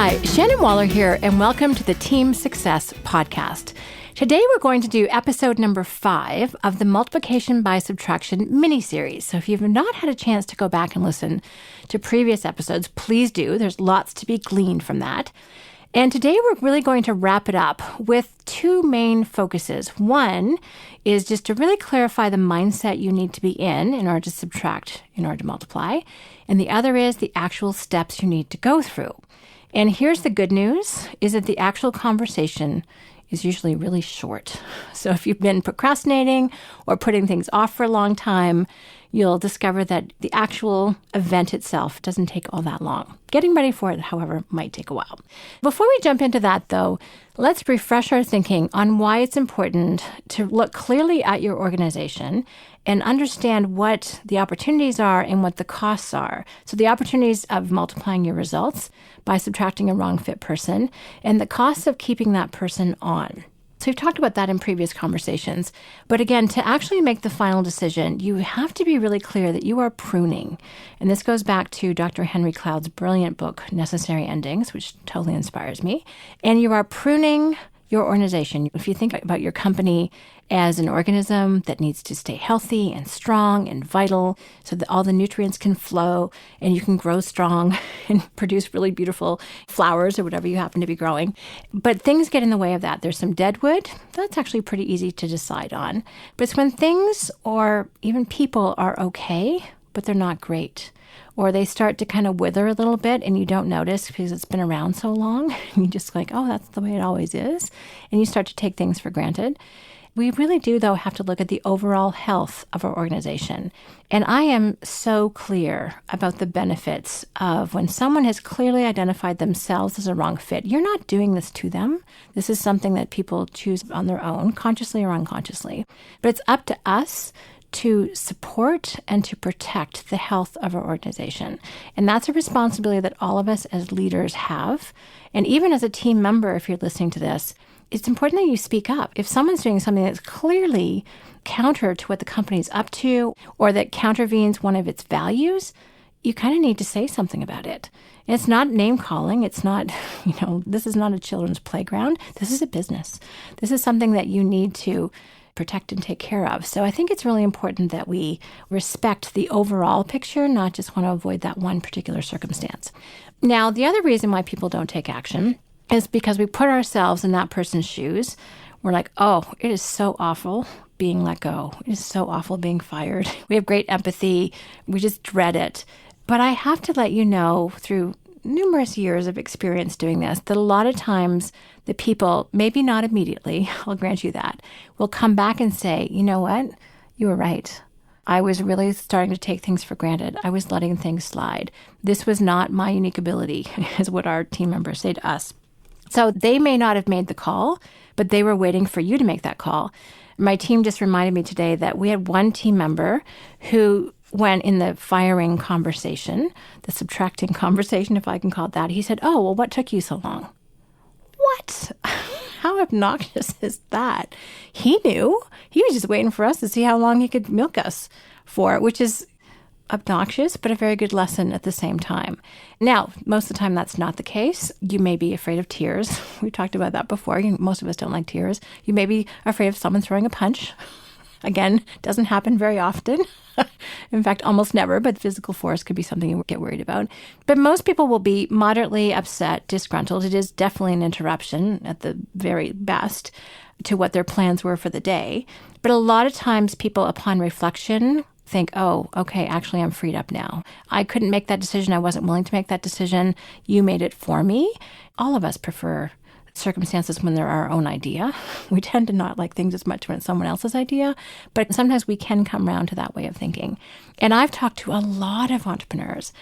Hi, Shannon Waller here, and welcome to the Team Success Podcast. Today we're going to do episode number 5 of the Multiplication by Subtraction mini-series. So if you've not had a chance to go back and listen to previous episodes, please do. There's lots to be gleaned from that. And today we're really going to wrap it up with 2 main focuses. One is just to really clarify the mindset you need to be in order to subtract, in order to multiply. And the other is the actual steps you need to go through. And here's the good news, is that the actual conversation is usually really short. So if you've been procrastinating or putting things off for a long time, you'll discover that the actual event itself doesn't take all that long. Getting ready for it, however, might take a while. Before we jump into that, though, let's refresh our thinking on why it's important to look clearly at your organization and understand what the opportunities are and what the costs are. So the opportunities of multiplying your results by subtracting a wrong fit person and the costs of keeping that person on. So we've talked about that in previous conversations. But again, to actually make the final decision, you have to be really clear that you are pruning. And this goes back to Dr. Henry Cloud's brilliant book, Necessary Endings, which totally inspires me. And you are pruning your organization. If you think about your company as an organism that needs to stay healthy and strong and vital so that all the nutrients can flow and you can grow strong and produce really beautiful flowers or whatever you happen to be growing. But things get in the way of that. There's some dead wood. That's actually pretty easy to decide on. But it's when things or even people are okay, but they're not great. Or they start to kind of wither a little bit and you don't notice because it's been around so long. You just like, oh, that's the way it always is. And you start to take things for granted. We really do, though, have to look at the overall health of our organization. And I am so clear about the benefits of when someone has clearly identified themselves as a wrong fit. You're not doing this to them. This is something that people choose on their own, consciously or unconsciously. But it's up to us to support and to protect the health of our organization. And that's a responsibility that all of us as leaders have. And even as a team member, if you're listening to this, it's important that you speak up. If someone's doing something that's clearly counter to what the company's up to or that countervenes one of its values, you kind of need to say something about it. And it's not name calling. It's not, this is not a children's playground. This is a business. This is something that you need to protect and take care of. So I think it's really important that we respect the overall picture, not just want to avoid that one particular circumstance. Now, the other reason why people don't take action is because we put ourselves in that person's shoes. We're like, oh, it is so awful being let go. It is so awful being fired. We have great empathy. We just dread it. But I have to let you know through numerous years of experience doing this, that a lot of times the people, maybe not immediately, I'll grant you that, will come back and say, you know what, you were right. I was really starting to take things for granted. I was letting things slide. This was not my unique ability, is what our team members say to us. So they may not have made the call, but they were waiting for you to make that call. My team just reminded me today that we had one team member who, when in the firing conversation, the subtracting conversation, if I can call it that, he said, oh, well, what took you so long? What? How obnoxious is that? He knew. He was just waiting for us to see how long he could milk us for, which is obnoxious, but a very good lesson at the same time. Now, most of the time, that's not the case. You may be afraid of tears. We talked about that before. Most of us don't like tears. You may be afraid of someone throwing a punch. Again, doesn't happen very often. In fact, almost never, but physical force could be something you get worried about. But most people will be moderately upset, disgruntled. It is definitely an interruption at the very best to what their plans were for the day. But a lot of times people, upon reflection, think, oh, okay, actually I'm freed up now. I couldn't make that decision. I wasn't willing to make that decision. You made it for me. All of us prefer circumstances when they're our own idea. We tend to not like things as much when it's someone else's idea, but sometimes we can come around to that way of thinking. And I've talked to a lot of entrepreneurs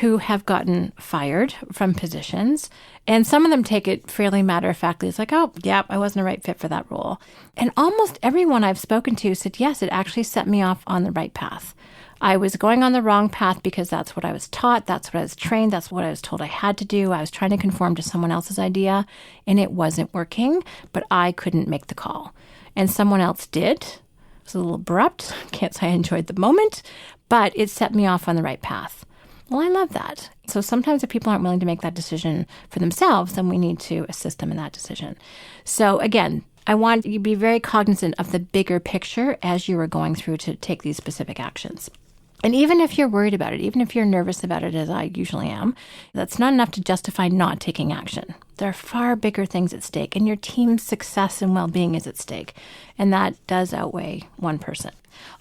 who have gotten fired from positions, and some of them take it fairly matter-of-factly. It's like, oh, yeah, I wasn't a right fit for that role. And almost everyone I've spoken to said, yes, it actually set me off on the right path. I was going on the wrong path because that's what I was taught, that's what I was trained, that's what I was told I had to do. I was trying to conform to someone else's idea, and it wasn't working, but I couldn't make the call. And someone else did. It was a little abrupt. Can't say I enjoyed the moment, but it set me off on the right path. Well, I love that. So sometimes if people aren't willing to make that decision for themselves, then we need to assist them in that decision. So again, I want you to be very cognizant of the bigger picture as you are going through to take these specific actions. And even if you're worried about it, even if you're nervous about it, as I usually am, that's not enough to justify not taking action. There are far bigger things at stake, and your team's success and well-being is at stake. And that does outweigh one person.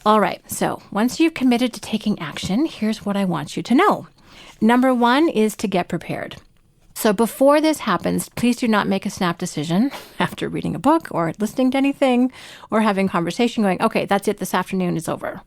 All right, so once you've committed to taking action, here's what I want you to know. Number one is to get prepared. So before this happens, please do not make a snap decision after reading a book or listening to anything or having conversation going, okay, that's it, this afternoon is over.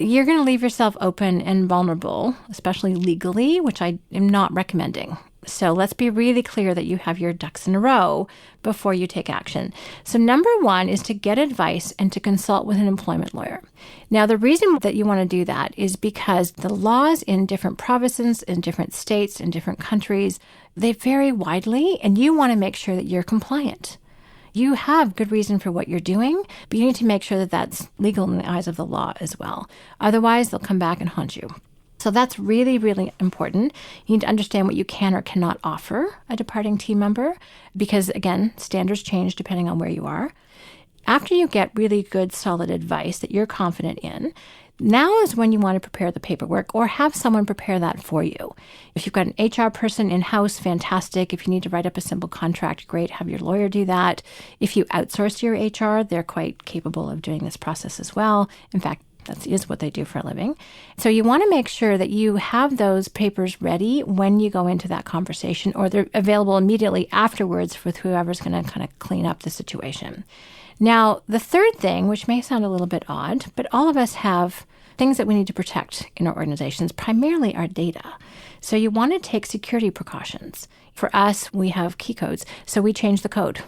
You're going to leave yourself open and vulnerable, especially legally, which I am not recommending. So let's be really clear that you have your ducks in a row before you take action. So number one is to get advice and to consult with an employment lawyer. Now, the reason that you want to do that is because the laws in different provinces, in different states, in different countries, they vary widely, and you want to make sure that you're compliant. You have good reason for what you're doing, but you need to make sure that that's legal in the eyes of the law as well. Otherwise, they'll come back and haunt you. So that's really, really important. You need to understand what you can or cannot offer a departing team member because, again, standards change depending on where you are. After you get really good, solid advice that you're confident in, now is when you want to prepare the paperwork or have someone prepare that for you. If you've got an HR person in-house, fantastic. If you need to write up a simple contract, great, have your lawyer do that. If you outsource your HR, they're quite capable of doing this process as well. In fact, that is what they do for a living. So you want to make sure that you have those papers ready when you go into that conversation, or they're available immediately afterwards with whoever's going to kind of clean up the situation. Now, the third thing, which may sound a little bit odd, but all of us have things that we need to protect in our organizations, primarily our data. So you want to take security precautions. For us, we have key codes, so we change the code.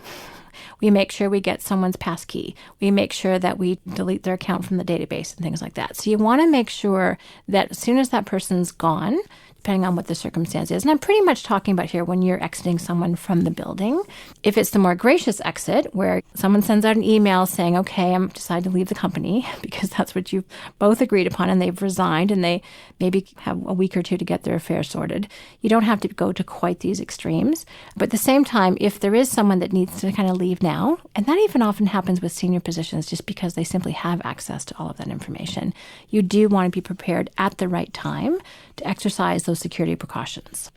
We make sure we get someone's passkey. We make sure that we delete their account from the database and things like that. So you want to make sure that as soon as that person's gone, depending on what the circumstance is. And I'm pretty much talking about here when you're exiting someone from the building. If it's the more gracious exit, where someone sends out an email saying, okay, I'm decided to leave the company because that's what you've both agreed upon and they've resigned and they maybe have a week or two to get their affairs sorted. You don't have to go to quite these extremes. But at the same time, if there is someone that needs to kind of leave now, and that even often happens with senior positions just because they simply have access to all of that information, you do want to be prepared at the right time to exercise those security precautions.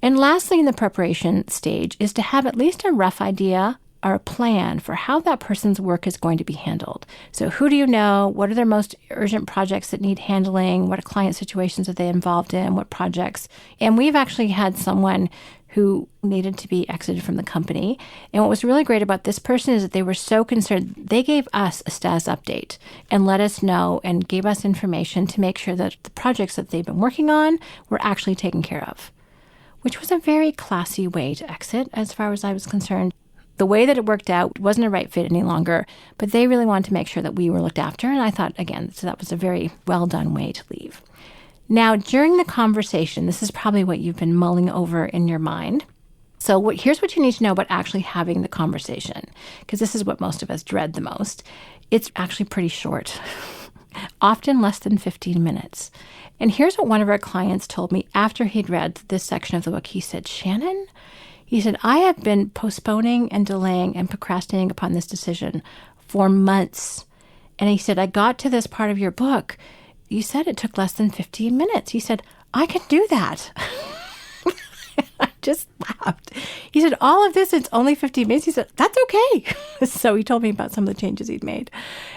And lastly, in the preparation stage is to have at least a rough idea or a plan for how that person's work is going to be handled. So who do you know? What are their most urgent projects that need handling? What client situations are they involved in? What projects? And we've actually had someone who needed to be exited from the company. And what was really great about this person is that they were so concerned. They gave us a status update and let us know and gave us information to make sure that the projects that they've been working on were actually taken care of, which was a very classy way to exit as far as I was concerned. The way that it worked out wasn't a right fit any longer, but they really wanted to make sure that we were looked after. And I thought, again, so that was a very well done way to leave. Now, during the conversation, this is probably what you've been mulling over in your mind. So here's what you need to know about actually having the conversation, because this is what most of us dread the most. It's actually pretty short, often less than 15 minutes. And here's what one of our clients told me after he'd read this section of the book. He said, Shannon, he said, I have been postponing and delaying and procrastinating upon this decision for months. And he said, I got to this part of your book. You said it took less than 15 minutes. He said, I can do that. I just laughed. He said, all of this, it's only 15 minutes. He said, that's okay. So he told me about some of the changes he'd made.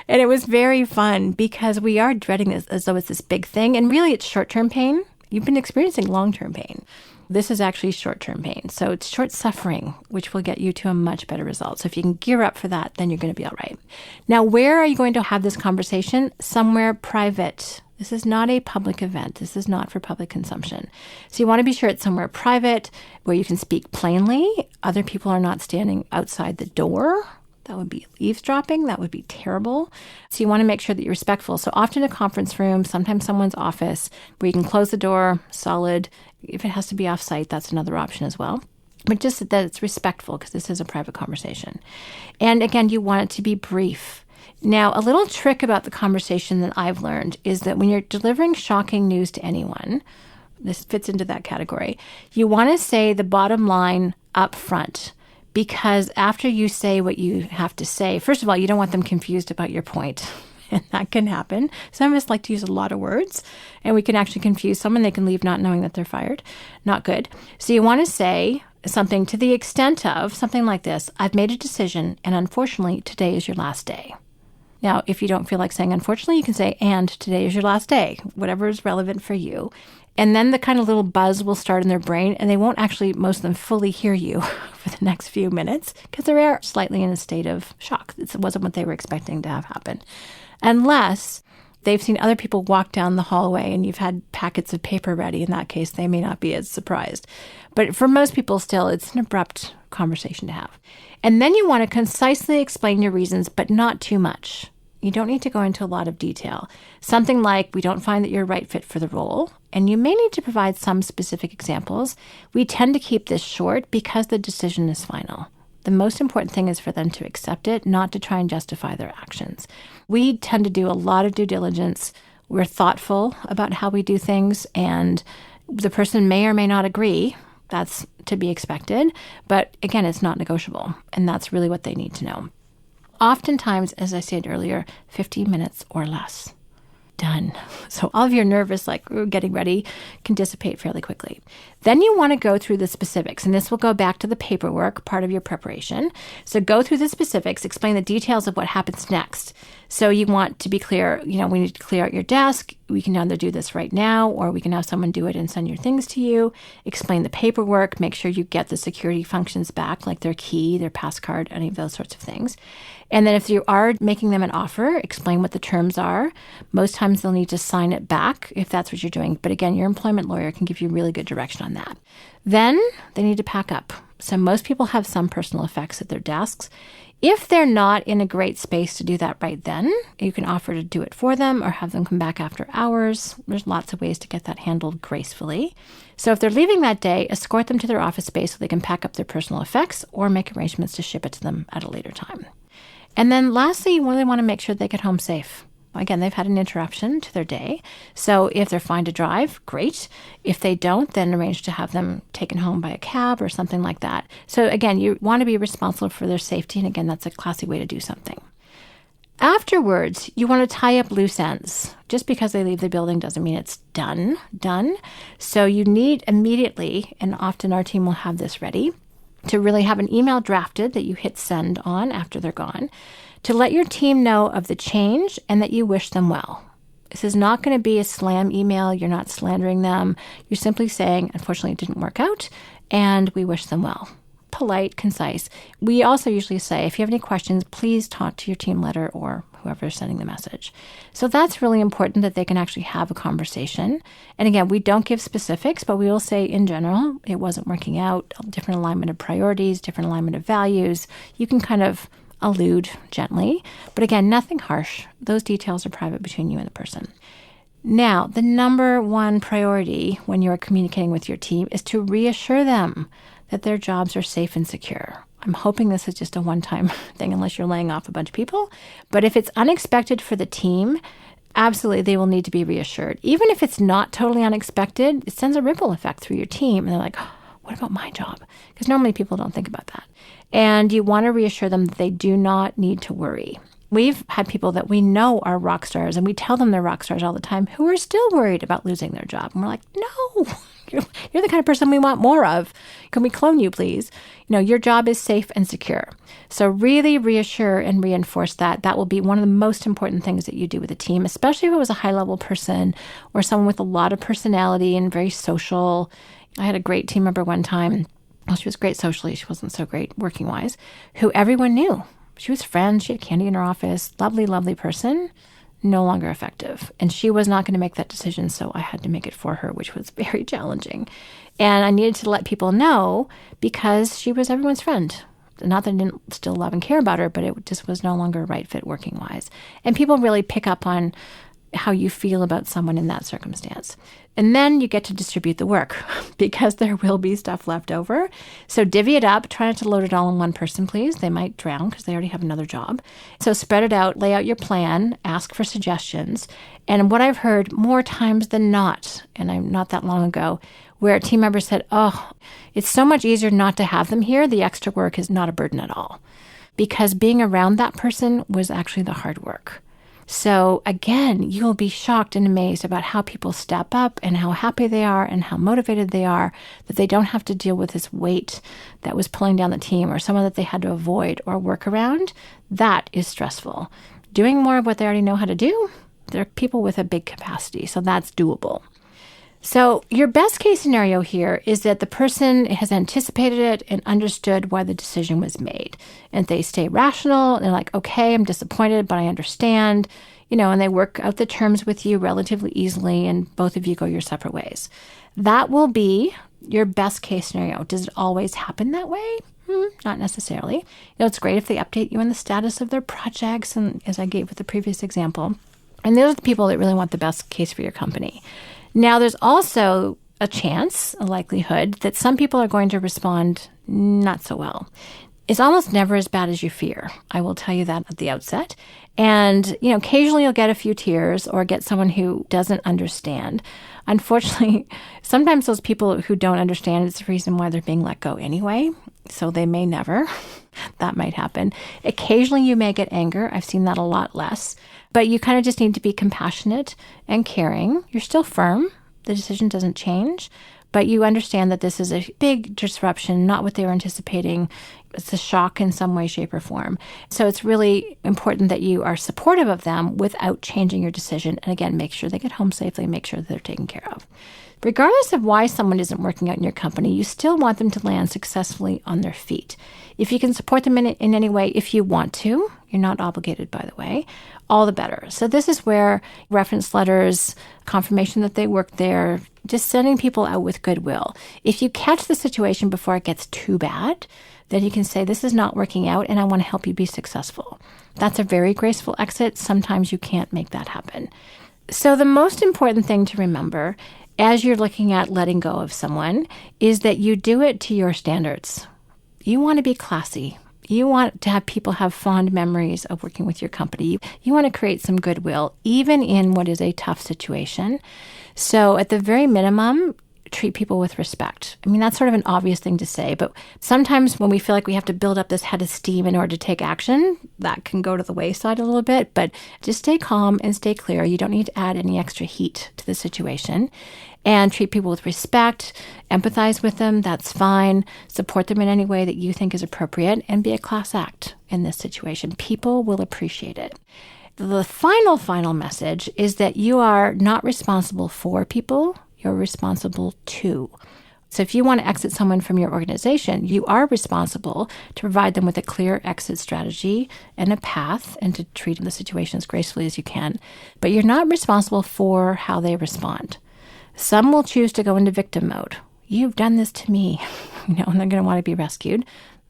And it was very fun because we are dreading this as though it's this big thing. And really, it's short-term pain. You've been experiencing long-term pain. This is actually short-term pain. So it's short suffering, which will get you to a much better result. So if you can gear up for that, then you're going to be all right. Now, where are you going to have this conversation? Somewhere private. This is not a public event. This is not for public consumption. So you want to be sure it's somewhere private where you can speak plainly. Other people are not standing outside the door. That would be eavesdropping. That would be terrible. So you want to make sure that you're respectful. So often a conference room, sometimes someone's office, where you can close the door, solid. If it has to be off-site, that's another option as well. But just that it's respectful because this is a private conversation. And again, you want it to be brief. Now, a little trick about the conversation that I've learned is that when you're delivering shocking news to anyone, this fits into that category. You want to say the bottom line up front, because after you say what you have to say, first of all, you don't want them confused about your point. And that can happen. Some of us like to use a lot of words, and we can actually confuse someone. They can leave not knowing that they're fired. Not good. So you want to say something to the extent of something like this: I've made a decision, and unfortunately, today is your last day. Now, if you don't feel like saying unfortunately, you can say, and today is your last day, whatever is relevant for you. And then the kind of little buzz will start in their brain, and they won't actually, most of them, fully hear you for the next few minutes because they are slightly in a state of shock. It wasn't what they were expecting to have happen. Unless they've seen other people walk down the hallway and you've had packets of paper ready. In that case, they may not be as surprised. But for most people still, it's an abrupt conversation to have. And then you want to concisely explain your reasons, but not too much. You don't need to go into a lot of detail. Something like, we don't find that you're a right fit for the role, and you may need to provide some specific examples. We tend to keep this short because the decision is final. The most important thing is for them to accept it, not to try and justify their actions. We tend to do a lot of due diligence. We're thoughtful about how we do things, and the person may or may not agree. That's to be expected. But again, it's not negotiable, and that's really what they need to know. Oftentimes, as I said earlier, 15 minutes or less. Done. So all of your nervous, getting ready, can dissipate fairly quickly. Then you want to go through the specifics, and this will go back to the paperwork, part of your preparation. So go through the specifics, explain the details of what happens next. So you want to be clear, we need to clear out your desk. We can either do this right now, or we can have someone do it and send your things to you. Explain the paperwork, make sure you get the security functions back, like their key, their pass card, any of those sorts of things. And then if you are making them an offer, explain what the terms are. Most times they'll need to sign it back if that's what you're doing. But again, your employment lawyer can give you really good direction on that. Then they need to pack up. So most people have some personal effects at their desks. If they're not in a great space to do that right then, you can offer to do it for them or have them come back after hours. There's lots of ways to get that handled gracefully. So if they're leaving that day, escort them to their office space so they can pack up their personal effects or make arrangements to ship it to them at a later time. And then lastly, you really want to make sure they get home safe. Again, they've had an interruption to their day. So if they're fine to drive, great. If they don't, then arrange to have them taken home by a cab or something like that. So again, you want to be responsible for their safety. And again, that's a classy way to do something. Afterwards, you want to tie up loose ends. Just because they leave the building doesn't mean it's done. So you need immediately, and often our team will have this ready, to really have an email drafted that you hit send on after they're gone, to let your team know of the change and that you wish them well. This is not going to be a slam email. You're not slandering them. You're simply saying, unfortunately, it didn't work out, and we wish them well. Polite, concise. We also usually say, if you have any questions, please talk to your team leader or whoever is sending the message. So that's really important that they can actually have a conversation. And again, we don't give specifics, but we will say in general, it wasn't working out, different alignment of priorities, different alignment of values. You can kind of allude gently, but again, nothing harsh. Those details are private between you and the person. Now, the number one priority when you're communicating with your team is to reassure them that their jobs are safe and secure. I'm hoping this is just a one-time thing unless you're laying off a bunch of people. But if it's unexpected for the team, absolutely they will need to be reassured. Even if it's not totally unexpected, it sends a ripple effect through your team. And they're like, oh, what about my job? Because normally people don't think about that. And you want to reassure them that they do not need to worry. We've had people that we know are rock stars, and we tell them they're rock stars all the time, who are still worried about losing their job. And we're like, no, you're the kind of person we want more of. Can we clone you, please? Your job is safe and secure. So really reassure and reinforce that. That will be one of the most important things that you do with a team, especially if it was a high-level person or someone with a lot of personality and very social. I had a great team member one time. Well, she was great socially. She wasn't so great working-wise, who everyone knew. She was friends. She had candy in her office. Lovely, lovely person. No longer effective. And she was not going to make that decision, so I had to make it for her, which was very challenging. And I needed to let people know because she was everyone's friend. Not that I didn't still love and care about her, but it just was no longer a right fit working-wise. And people really pick up on how you feel about someone in that circumstance. And then you get to distribute the work because there will be stuff left over. So divvy it up. Try not to load it all on one person, please. They might drown because they already have another job. So spread it out, lay out your plan, ask for suggestions. And what I've heard more times than not, and I'm not that long ago, where a team member said, oh, it's so much easier not to have them here. The extra work is not a burden at all. Because being around that person was actually the hard work. So again, you'll be shocked and amazed about how people step up and how happy they are and how motivated they are, that they don't have to deal with this weight that was pulling down the team or someone that they had to avoid or work around. That is stressful. Doing more of what they already know how to do, they're people with a big capacity, so that's doable. So your best case scenario here is that the person has anticipated it and understood why the decision was made. And they stay rational and they're like, okay, I'm disappointed, but I understand, and they work out the terms with you relatively easily and both of you go your separate ways. That will be your best case scenario. Does it always happen that way? Not necessarily. It's great if they update you on the status of their projects, and as I gave with the previous example. And those are the people that really want the best case for your company. Now, there's also a chance, a likelihood, that some people are going to respond not so well. It's almost never as bad as you fear. I will tell you that at the outset. And, occasionally you'll get a few tears or get someone who doesn't understand. Unfortunately, sometimes those people who don't understand, it's the reason why they're being let go anyway. So they may never. That might happen. Occasionally you may get anger. I've seen that a lot less. But you kind of just need to be compassionate and caring. You're still firm. The decision doesn't change. But you understand that this is a big disruption, not what they were anticipating. It's a shock in some way, shape, or form. So it's really important that you are supportive of them without changing your decision. And again, make sure they get home safely, make sure that they're taken care of. Regardless of why someone isn't working out in your company, you still want them to land successfully on their feet. If you can support them in any way, if you want to, you're not obligated, by the way, all the better. So this is where reference letters, confirmation that they work there, just sending people out with goodwill. If you catch the situation before it gets too bad, then you can say, this is not working out and I want to help you be successful. That's a very graceful exit. Sometimes you can't make that happen. So the most important thing to remember as you're looking at letting go of someone is that you do it to your standards. You want to be classy. You want to have people have fond memories of working with your company. You want to create some goodwill, even in what is a tough situation. So at the very minimum, treat people with respect. I mean, that's sort of an obvious thing to say, but sometimes when we feel like we have to build up this head of steam in order to take action, that can go to the wayside a little bit, but just stay calm and stay clear. You don't need to add any extra heat to the situation. And treat people with respect, empathize with them, that's fine. Support them in any way that you think is appropriate, and be a class act in this situation. People will appreciate it. The final message is that you are not responsible for people, you're responsible to. So if you want to exit someone from your organization, you are responsible to provide them with a clear exit strategy and a path and to treat the situation as gracefully as you can. But you're not responsible for how they respond. Some will choose to go into victim mode. You've done this to me, and they're going to want to be rescued.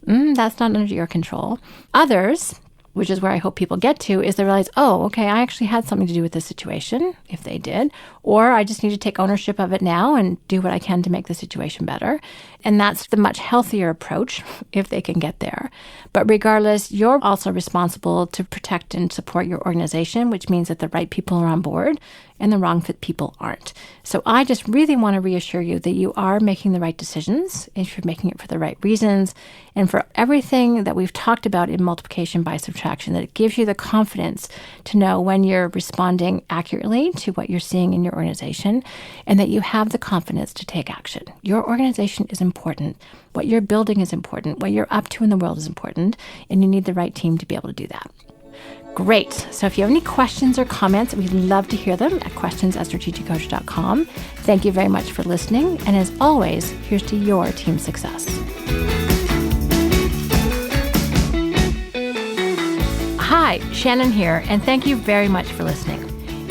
That's not under your control. Others, which is where I hope people get to, is they realize, oh, okay, I actually had something to do with this situation, if they did, or I just need to take ownership of it now and do what I can to make the situation better. And that's the much healthier approach if they can get there. But regardless, you're also responsible to protect and support your organization, which means that the right people are on board and the wrong fit people aren't. So I just really want to reassure you that you are making the right decisions if you're making it for the right reasons and for everything that we've talked about in multiplication by subtraction, that it gives you the confidence to know when you're responding accurately to what you're seeing in your organization and that you have the confidence to take action. Your organization is important. What you're building is important. What you're up to in the world is important, and you need the right team to be able to do that. Great. So if you have any questions or comments, we'd love to hear them at questions@strategiccoach.com. Thank you very much for listening. And as always, here's to your team success. Hi, Shannon here, and thank you very much for listening.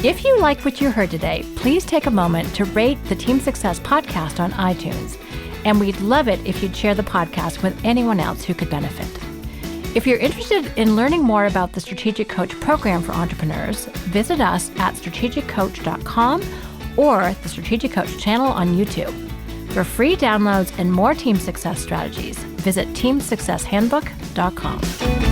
If you like what you heard today, please take a moment to rate the Team Success podcast on iTunes. And we'd love it if you'd share the podcast with anyone else who could benefit. If you're interested in learning more about the Strategic Coach program for entrepreneurs, visit us at strategiccoach.com or the Strategic Coach channel on YouTube. For free downloads and more team success strategies, visit teamsuccesshandbook.com.